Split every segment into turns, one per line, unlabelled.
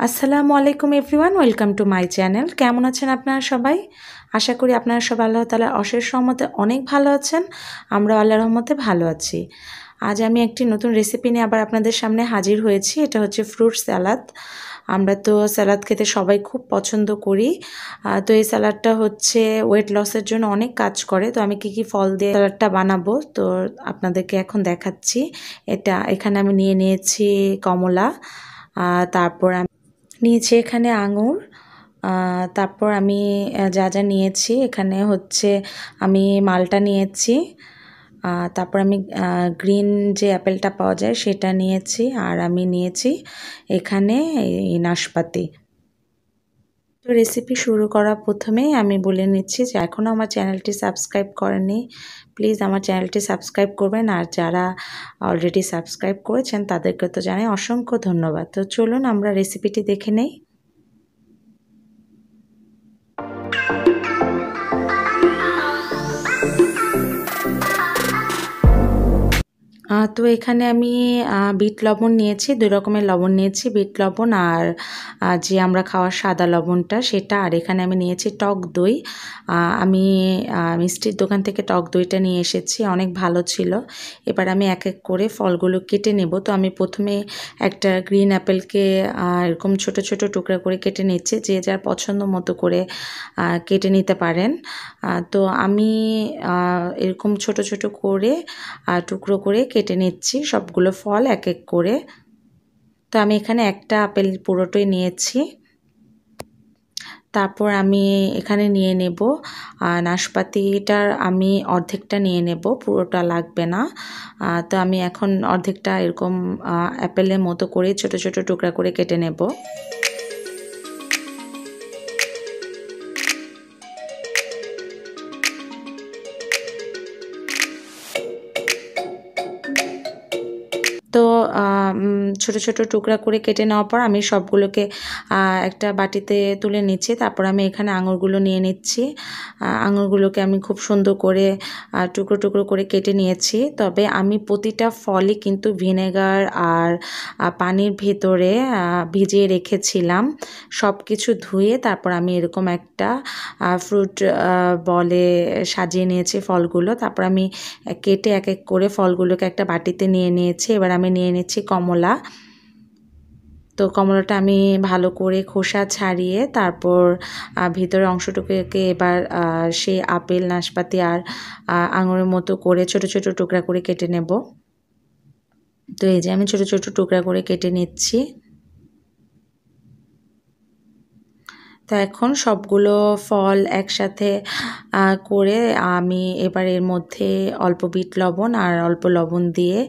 আসসালামুআলাইকুম everyone, welcome to my channel. কেমন আছেন আপনারা সবাই? আশা করি আপনারা সবাই আল্লাহ তাআলার অশেষ রহমতে অনেক ভালো আছেন। আমরা আল্লাহর রহমতে ভালো আছি। আজ আমি একটি নতুন রেসিপি নিয়ে আবার আপনাদের সামনে হাজির হয়েছি। এটা হচ্ছে ফ্রুট স্যালাদ। আমরা তো স্যালাদ খেতে সবাই খুব পছন্দ করি। তো এই স্যালাডটা হচ্ছে ওয়েট লসের জন্য অনেক কাজ করে। তো আমি কি ফল দিয়ে স্যালাডটা বানাবো তো আপনাদেরকে এখন দেখাচ্ছি। এখানে আমি নিয়েছি কমলা, তারপর নিয়েছি এখানে আঙুর, তারপর আমি যা যা নিয়েছি এখানে হচ্ছে আমি মালটা নিয়েছি, তারপর আমি গ্রিন যে অ্যাপেলটা পাওয়া যায় সেটা নিয়েছি, আর আমি নিয়েছি এখানে এই নাশপাতি। তো রেসিপি শুরু করার প্রথমেই আমি বলে নিচ্ছি যে এখনও আমার চ্যানেলটি সাবস্ক্রাইব করেননি, প্লিজ আমার চ্যানেলটি সাবস্ক্রাইব করবেন। আর যারা অলরেডি সাবস্ক্রাইব করেছেন তাদেরকে তো জানাই অসংখ্য ধন্যবাদ। তো চলুন আমরা রেসিপিটি দেখে নেই। তো এখানে আমি বিট লবণ নিয়েছি, 2 রকমের লবণ নিয়েছি, বিট লবণ আর যে আমরা খাওয়ার সাদা লবণটা সেটা। আর এখানে আমি নিয়েছি টক দই। আমি মিষ্টির দোকান থেকে টক দইটা নিয়ে এসেছি, অনেক ভালো ছিল। এবার আমি এক এক করে ফলগুলো কেটে নেব। তো আমি প্রথমে একটা গ্রিন অ্যাপেলকে এরকম ছোট ছোট টুকরা করে কেটে নিচ্ছি, যে যার পছন্দ মতো করে কেটে নিতে পারেন। তো আমি এরকম ছোট ছোট করে টুকরো করে কেটে নিচ্ছি সবগুলো ফল এক এক করে। তো আমি এখানে একটা আপেল পুরোটাই নিয়েছি। তারপর আমি এখানে নিয়ে নেব নাশপাতিটার, আমি অর্ধেকটা নিয়ে নেব, পুরোটা লাগবে না। তো আমি এখন অর্ধেকটা এরকম অ্যাপেলের মতো করে ছোট ছোট টুকরা করে কেটে নেব। তো ছোট ছোট টুকরা করে কেটে নেওয়ার পর আমি সবগুলোকে একটা বাটিতে তুলে নিচ্ছি। তারপর আমি এখানে আঙুরগুলো নিয়ে নিচ্ছি। আঙুরগুলোকে আমি খুব সুন্দর করে টুকরো টুকরো করে কেটে নিয়েছি। তবে আমি প্রতিটা ফলই কিন্তু ভিনেগার আর পানির ভেতরে ভিজিয়ে রেখেছিলাম। সব কিছু ধুয়ে তারপর আমি এরকম একটা ফ্রুট বলে সাজিয়ে নিয়েছি ফলগুলো। তারপর আমি কেটে এক এক করে ফলগুলোকে একটা বাটিতে নিয়ে নিয়েছি। এবার আমি নিয়ে নিচ্ছি কমলা। তো কমলাটা আমি ভালো করে খোসা ছাড়িয়ে তারপর ভিতরের অংশটুকুকে এবার সেই আপেল, নাশপাতি আর আঙুরের মতো করে ছোট ছোট টুকরা করে কেটে নেব। তো এই যে আমি ছোট ছোট টুকরা করে কেটে নিচ্ছি। তো এখন সবগুলো ফল একসাথে করে আমি এবার এর মধ্যে অল্প বিট লবণ আর অল্প লবণ দিয়ে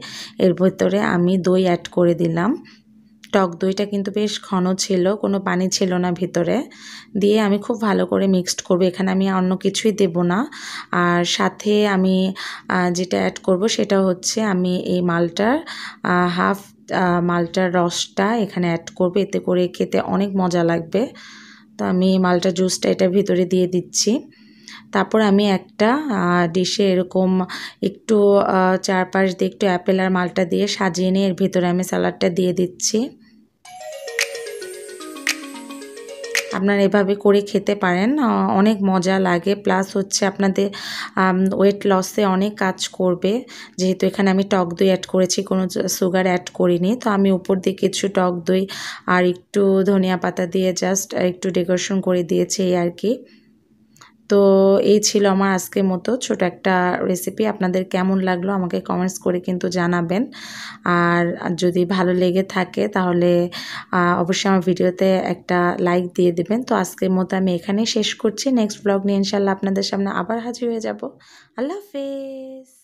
এর ভেতরে আমি দই অ্যাড করে দিলাম। টক দইটা কিন্তু বেশ ঘন ছিল, কোনো পানি ছিল না ভিতরে। দিয়ে আমি খুব ভালো করে মিক্সড করব। এখানে আমি অন্য কিছুই দেব না। আর সাথে আমি যেটা অ্যাড করব সেটা হচ্ছে আমি এই মালটার হাফ মালটার রসটা এখানে অ্যাড করব। এতে করে খেতে অনেক মজা লাগবে। তো আমি মালটা জুসটা এটার ভিতরে দিয়ে দিচ্ছি। তারপর আমি একটা ডিশে এরকম একটু চারপাশ দিয়ে একটু অ্যাপেল আর মালটা দিয়ে সাজিয়ে নিয়ে এর ভিতরে আমি স্যালাডটা দিয়ে দিচ্ছি। আপনারা এভাবে করে খেতে পারেন, অনেক মজা লাগে। প্লাস হচ্ছে আপনাদের ওয়েট লসে অনেক কাজ করবে, যেহেতু এখানে আমি টক দই অ্যাড করেছি, কোনো সুগার অ্যাড করিনি। তো আমি উপর দিয়ে কিছু টক দই আর একটু ধনিয়া পাতা দিয়ে জাস্ট একটু ডেকোরেশন করে দিয়েছি এই আর কি। তো এই ছিল আমার আজকের মতো ছোট একটা রেসিপি। আপনাদের কেমন লাগলো আমাকে কমেন্টস করে কিন্তু জানাবেন। আর যদি ভালো লেগে থাকে তাহলে অবশ্যই আমার ভিডিওতে একটা লাইক দিয়ে দেবেন। তো আজকের মতো আমি এখানেই শেষ করছি। নেক্সট ব্লগ নিয়ে ইনশাল্লাহ আপনাদের সামনে আবার হাজির হয়ে যাব। আল্লাহ হাফেজ।